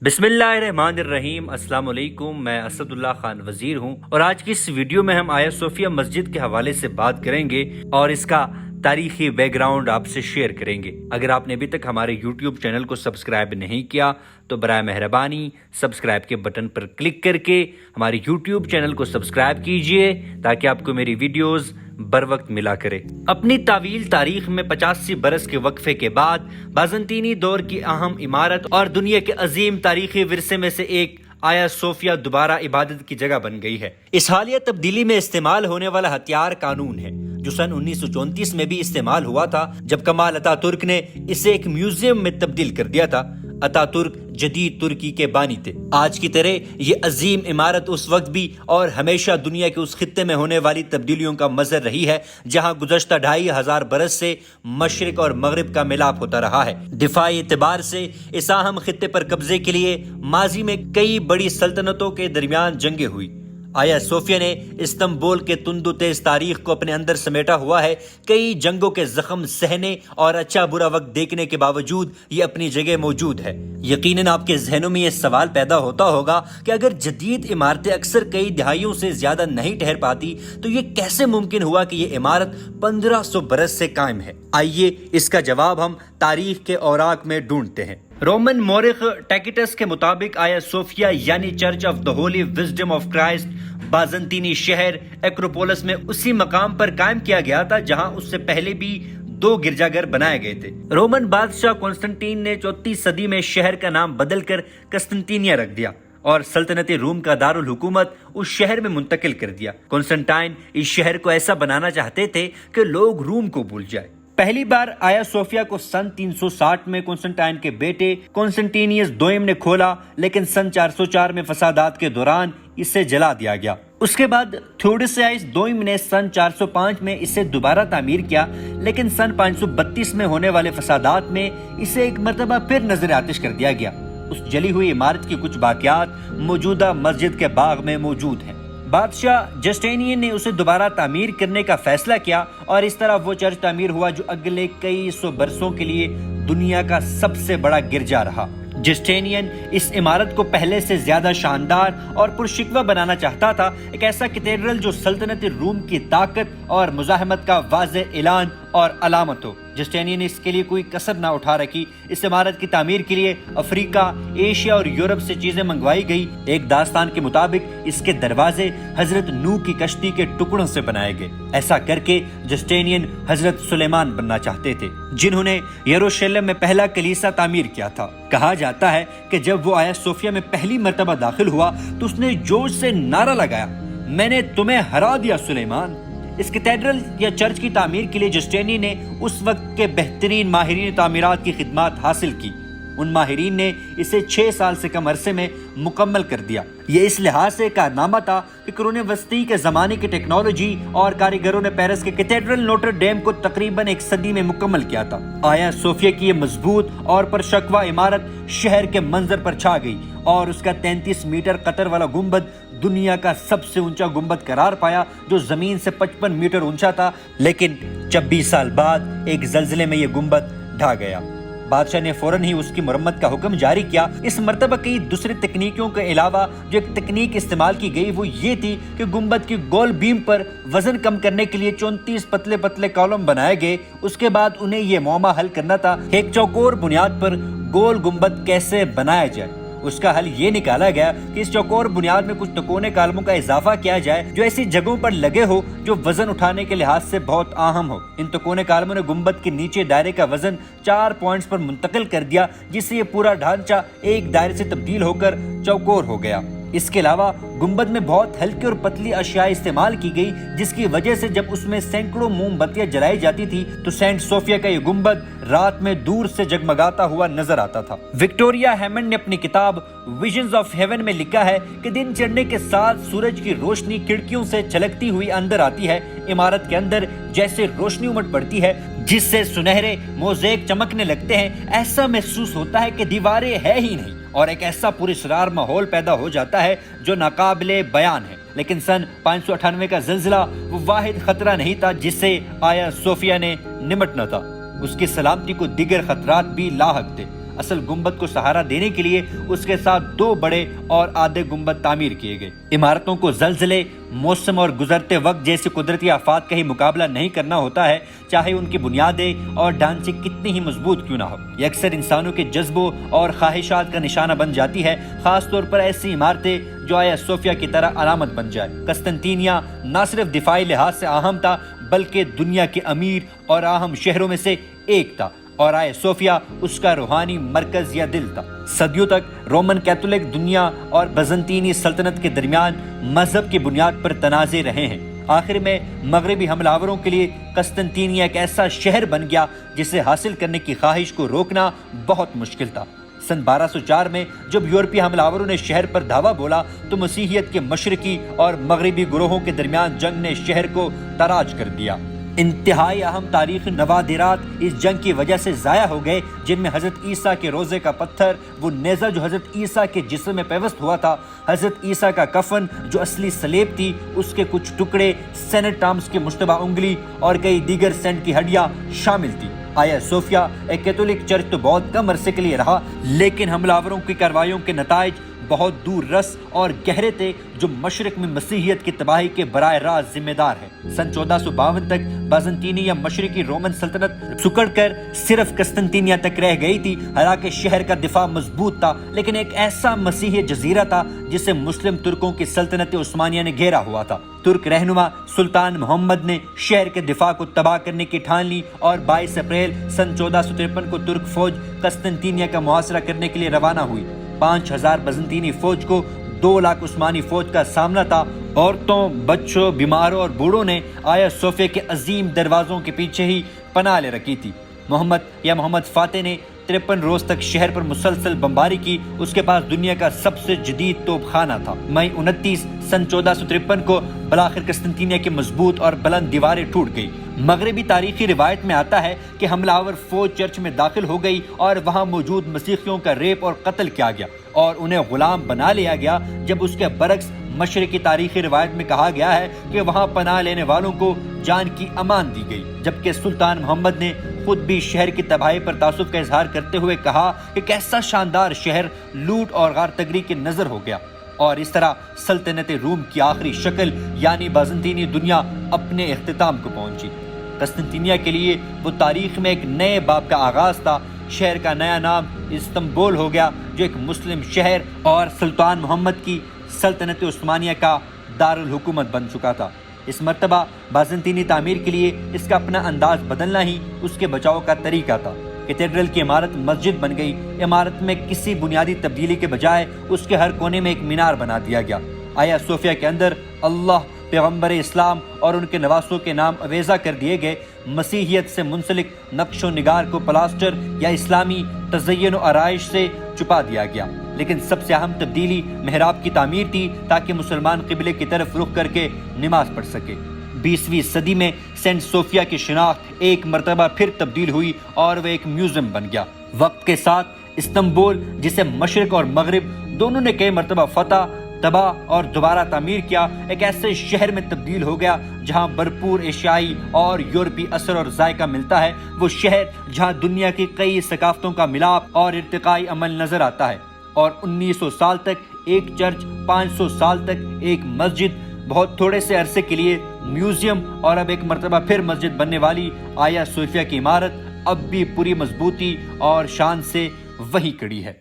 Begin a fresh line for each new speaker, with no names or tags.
بسم اللہ الرحمن الرحیم۔ السلام علیکم، میں اسد اللہ خان وزیر ہوں اور آج کی اس ویڈیو میں ہم آیا صوفیہ مسجد کے حوالے سے بات کریں گے اور اس کا تاریخی بیک گراؤنڈ آپ سے شیئر کریں گے۔ اگر آپ نے ابھی تک ہمارے یوٹیوب چینل کو سبسکرائب نہیں کیا تو برائے مہربانی سبسکرائب کے بٹن پر کلک کر کے ہمارے یوٹیوب چینل کو سبسکرائب کیجئے تاکہ آپ کو میری ویڈیوز بر وقت ملا کرے۔ اپنی طویل تاریخ میں 85 برس کے وقفے کے بعد بازنطینی دور کی اہم عمارت اور دنیا کے عظیم تاریخی ورثے میں سے ایک آیا صوفیہ دوبارہ عبادت کی جگہ بن گئی ہے۔ اس حالیہ تبدیلی میں استعمال ہونے والا ہتھیار قانون ہے، جو سن 1934 میں بھی استعمال ہوا تھا جب کمال اتا ترک نے اسے ایک میوزیم میں تبدیل کر دیا تھا۔ اتا ترک جدید ترکی کے بانی تھے۔ آج کی طرح یہ عظیم عمارت اس وقت بھی اور ہمیشہ دنیا کے اس خطے میں ہونے والی تبدیلیوں کا مظہر رہی ہے جہاں گزشتہ 2500 برس سے مشرق اور مغرب کا ملاپ ہوتا رہا ہے۔ دفاعی اعتبار سے اس اہم خطے پر قبضے کے لیے ماضی میں کئی بڑی سلطنتوں کے درمیان جنگیں ہوئی۔ آیا صوفیہ نے استنبول کے تند و تیز تاریخ کو اپنے اندر سمیٹا ہوا ہے۔ کئی جنگوں کے زخم سہنے اور اچھا برا وقت دیکھنے کے باوجود یہ اپنی جگہ موجود ہے۔ یقیناً آپ کے ذہنوں میں یہ سوال پیدا ہوتا ہوگا کہ اگر جدید عمارتیں اکثر کئی دہائیوں سے زیادہ نہیں ٹھہر پاتی تو یہ کیسے ممکن ہوا کہ یہ عمارت 1500 برس سے قائم ہے؟ آئیے اس کا جواب ہم تاریخ کے اوراق میں ڈھونڈتے ہیں۔ رومن مورخ ٹیکیٹس کے مطابق آیا صوفیہ یعنی church of the holy wisdom of Christ بازنطینی شہر ایکروپولس میں اسی مقام پر قائم کیا گیا تھا جہاں اس سے پہلے بھی 2 گرجا گھر بنائے گئے تھے۔ رومن بادشاہ کانسٹنٹین نے 34 صدی میں شہر کا نام بدل کر قسطنطینیہ رکھ دیا اور سلطنت روم کا دارالحکومت اس شہر میں منتقل کر دیا۔ کانسٹنٹائن اس شہر کو ایسا بنانا چاہتے تھے کہ لوگ روم کو بھول جائے۔ پہلی بار آیا صوفیہ کو سن 360 میں کانسٹنٹائن کے بیٹے کانسٹنٹینیس دوئم نے کھولا، لیکن سن 404 میں فسادات کے دوران اسے جلا دیا گیا۔ اس کے بعد تھیوڈوسائس دوئم نے سن 405 میں اسے دوبارہ تعمیر کیا، لیکن سن 532 میں ہونے والے فسادات میں اسے ایک مرتبہ پھر نظر آتش کر دیا گیا۔ اس جلی ہوئی عمارت کی کچھ باقیات موجودہ مسجد کے باغ میں موجود ہیں۔ بادشاہ جسٹینین نے اسے دوبارہ تعمیر کرنے کا فیصلہ کیا اور اس طرح وہ چرچ تعمیر ہوا جو اگلے کئی سو برسوں کے لیے دنیا کا سب سے بڑا گرجا رہا۔ جسٹینین اس عمارت کو پہلے سے زیادہ شاندار اور پرشکوہ بنانا چاہتا تھا، ایک ایسا کیتھیڈرل جو سلطنت روم کی طاقت اور مزاحمت کا واضح اعلان اور علامت ہو۔ جسٹینین نے اس کے لیے کوئی کسر نہ اٹھا رکھی۔ اس عمارت کی تعمیر کے لیے افریقہ، ایشیا اور یورپ سے چیزیں منگوائی گئی۔ ایک داستان کے مطابق اس کے دروازے حضرت نوح کی کشتی کے ٹکڑوں سے بنائے گئے۔ ایسا کر کے جسٹینین حضرت سلیمان بننا چاہتے تھے، جنہوں نے یروشلم میں پہلا کلیسا تعمیر کیا تھا۔ کہا جاتا ہے کہ جب وہ آیا صوفیہ میں پہلی مرتبہ داخل ہوا تو اس نے جوش سے نعرہ لگایا، میں نے تمہیں ہرا دیا سلیمان۔ اس کیتھیڈرل یا چرچ کی تعمیر کے لیے جسٹینی نے اس وقت کے بہترین ماہرین تعمیرات کی خدمات حاصل کی۔ ان ماہرین نے اسے 6 سال سے کم عرصے میں مکمل کر دیا۔ یہ اس لحاظ سے کارنامہ تھا کہ قرون وسطی کے زمانے کی ٹیکنالوجی اور کاریگروں نے پیرس کے کیتھیڈرل نوٹر ڈیم کو تقریباً 1 صدی میں مکمل کیا تھا۔ آیا صوفیہ کی یہ مضبوط اور پرشکوہ عمارت شہر کے منظر پر چھا گئی اور اس کا 33 میٹر قطر والا گنبد دنیا کا سب سے اونچا گنبد قرار پایا، جو زمین سے 55 میٹر اونچا تھا۔ لیکن 26 سال بعد ایک زلزلے میں یہ گنبد ڈھا گیا۔ بادشاہ نے فوراً ہی اس کی مرمت کا حکم جاری کیا۔ اس مرتبہ کئی دوسری تکنیکوں کے علاوہ جو ایک تکنیک استعمال کی گئی وہ یہ تھی کہ گنبد کی گول بیم پر وزن کم کرنے کے لیے 34 پتلے پتلے کالم بنائے گئے۔ اس کے بعد انہیں یہ معمہ حل کرنا تھا کہ ایک چوکور بنیاد پر گول گنبد کیسے بنایا جائے۔ اس کا حل یہ نکالا گیا کہ اس چوکور بنیاد میں کچھ تکونے کالموں کا اضافہ کیا جائے جو ایسی جگہوں پر لگے ہو جو وزن اٹھانے کے لحاظ سے بہت اہم ہو۔ ان تکونے کالموں نے گنبد کے نیچے دائرے کا وزن 4 پوائنٹس پر منتقل کر دیا، جس سے یہ پورا ڈھانچہ ایک دائرے سے تبدیل ہو کر چوکور ہو گیا۔ اس کے علاوہ گنبد میں بہت ہلکی اور پتلی اشیاء استعمال کی گئی، جس کی وجہ سے جب اس میں سینکڑوں موم بتیاں جلائی جاتی تھی تو سینٹ صوفیہ کا یہ گنبد رات میں دور سے جگمگاتا ہوا نظر آتا تھا۔ وکٹوریا ہیمنڈ نے اپنی کتاب ویژنز آف ہیون میں لکھا ہے کہ دن چڑھنے کے ساتھ سورج کی روشنی کھڑکیوں سے چھلکتی ہوئی اندر آتی ہے۔ عمارت کے اندر جیسے روشنی امٹ پڑتی ہے جس سے سنہرے موزیک چمکنے لگتے ہیں، ایسا محسوس ہوتا ہے کہ دیواریں ہے ہی نہیں، اور ایک ایسا پراسرار ماحول پیدا ہو جاتا ہے جو ناقابل بیان ہے۔ لیکن سن 598 کا زلزلہ وہ واحد خطرہ نہیں تھا جس سے آیا صوفیہ نے نمٹنا تھا۔ اس کی سلامتی کو دیگر خطرات بھی لاحق تھے۔ اصل گنبد کو سہارا دینے کے لیے اس کے ساتھ 2 بڑے اور آدھے گنبد تعمیر کیے گئے۔ عمارتوں کو زلزلے، موسم اور گزرتے وقت جیسے قدرتی آفات کا ہی مقابلہ نہیں کرنا ہوتا ہے، چاہے ان کی بنیادیں اور ڈھانچے کتنی ہی مضبوط کیوں نہ ہو۔ یہ اکثر انسانوں کے جذبوں اور خواہشات کا نشانہ بن جاتی ہے، خاص طور پر ایسی عمارتیں جو آیا صوفیہ کی طرح علامت بن جائے۔ قسطنطینیہ نہ صرف دفاعی لحاظ سے اہم تھا بلکہ دنیا کے امیر اور اہم شہروں میں سے ایک تھا، اور آیا صوفیہ اس کا روحانی مرکز یا دل تھا۔ صدیوں تک رومن کیتھولک دنیا اور بازنطینی سلطنت کے درمیان مذہب کی بنیاد پر تنازع رہے ہیں۔ آخر میں مغربی حملہ آوروں کے لیے قسطنطینیہ ایک ایسا شہر بن گیا جسے حاصل کرنے کی خواہش کو روکنا بہت مشکل تھا۔ سن 1204 میں جب یورپی حملہ آوروں نے شہر پر دھاوا بولا تو مسیحیت کے مشرقی اور مغربی گروہوں کے درمیان جنگ نے شہر کو تاراج کر دیا۔ انتہائی اہم تاریخی نوادرات اس جنگ کی وجہ سے ضائع ہو گئے، جن میں حضرت عیسیٰ کے روزے کا پتھر، وہ نیزہ جو حضرت عیسیٰ کے جسم میں پیوست ہوا تھا، حضرت عیسیٰ کا کفن جو اصلی صلیب تھی، اس کے کچھ ٹکڑے، سینٹ ٹامس کی مشتبہ انگلی اور کئی دیگر سینٹ کی ہڈیاں شامل تھی۔ آیا صوفیہ ایک کیتھولک چرچ تو بہت کم عرصے کے لیے رہا، لیکن حملہ آوروں کی کارروائیوں کے نتائج بہت دور رس اور گہرے تھے جو مشرق میں مسیحیت کی تباہی کے براہ راست ذمہ دار ہے۔ سن 1452 تک بازنطینی یا مشرقی رومن سلطنت سکڑ کر صرف قسطنطینیہ تک رہ گئی تھی، حالانکہ شہر کا دفاع مضبوط تھا، لیکن ایک ایسا مسیحی جزیرہ تھا جسے مسلم ترکوں کی سلطنت عثمانیہ نے گھیرا ہوا تھا۔ ترک رہنما سلطان محمد نے شہر کے دفاع کو تباہ کرنے کی ٹھان لی اور 22 اپریل سن 1453 کو ترک فوج قسطنطینیہ کا محاصرہ کرنے کے لیے روانہ ہوئی۔ 5000 بازنطینی فوج کو 2 لاکھ عثمانی فوج کا سامنا تھا۔ عورتوں، بچوں، بیماروں اور بوڑھوں نے آیا صوفیہ کے عظیم دروازوں کے پیچھے ہی پناہ لے رکھی تھی۔ محمد فاتح نے 53 روز تک شہر پر مسلسل بمباری کی۔ اس کے پاس دنیا کا سب سے جدید توپ خانہ تھا۔ مئی 29 سن 1453 کو بالآخر قسطنطینیہ کی مضبوط اور بلند دیواریں ٹوٹ گئی۔ مغربی تاریخی روایت میں آتا ہے کہ حملہ آور فوج چرچ میں داخل ہو گئی اور وہاں موجود مسیحیوں کا ریپ اور قتل کیا گیا اور انہیں غلام بنا لیا گیا، جب اس کے برعکس مشرقی تاریخی روایت میں کہا گیا ہے کہ وہاں پناہ لینے والوں کو جان کی امان دی گئی، جبکہ سلطان محمد نے خود بھی شہر کی تباہی پر تاسف کا اظہار کرتے ہوئے کہا کہ کیسا شاندار شہر لوٹ اور غار تگری کی نظر ہو گیا، اور اس طرح سلطنت روم کی آخری شکل یعنی بازنطینی دنیا اپنے اختتام کو پہنچی۔ قسطنطینیہ کے لیے وہ تاریخ میں ایک نئے باب کا آغاز تھا۔ شہر کا نیا نام استنبول ہو گیا، جو ایک مسلم شہر اور سلطان محمد کی سلطنت عثمانیہ کا دارالحکومت بن چکا تھا۔ اس مرتبہ بازنطینی تعمیر کے لیے اس کا اپنا انداز بدلنا ہی اس کے بچاؤ کا طریقہ تھا۔ کیتھیڈرل کی عمارت مسجد بن گئی۔ عمارت میں کسی بنیادی تبدیلی کے بجائے اس کے ہر کونے میں ایک مینار بنا دیا گیا۔ آیا صوفیہ کے اندر اللہ، پیغمبر اسلام اور ان کے نواسوں کے نام اویزہ کر دیے گئے۔ مسیحیت سے منسلک نقش و نگار کو پلاسٹر یا اسلامی تزئین و آرائش سے چھپا دیا گیا، لیکن سب سے اہم تبدیلی محراب کی تعمیر تھی تاکہ مسلمان قبلے کی طرف رخ کر کے نماز پڑھ سکے۔ 20ویں صدی میں سینٹ صوفیہ کی شناخت ایک مرتبہ پھر تبدیل ہوئی اور وہ ایک میوزیم بن گیا۔ وقت کے ساتھ استنبول، جسے مشرق اور مغرب دونوں نے کئی مرتبہ فتح، تباہ اور دوبارہ تعمیر کیا، ایک ایسے شہر میں تبدیل ہو گیا جہاں بھرپور ایشیائی اور یورپی اثر اور ذائقہ ملتا ہے۔ وہ شہر جہاں دنیا کی کئی ثقافتوں کا ملاپ اور ارتقائی عمل نظر آتا ہے، اور 1900 سال تک ایک چرچ، 500 سال تک ایک مسجد، بہت تھوڑے سے عرصے کے لیے میوزیم، اور اب ایک مرتبہ پھر مسجد بننے والی آیا صوفیہ کی عمارت اب بھی پوری مضبوطی اور شان سے وہیں کھڑی ہے۔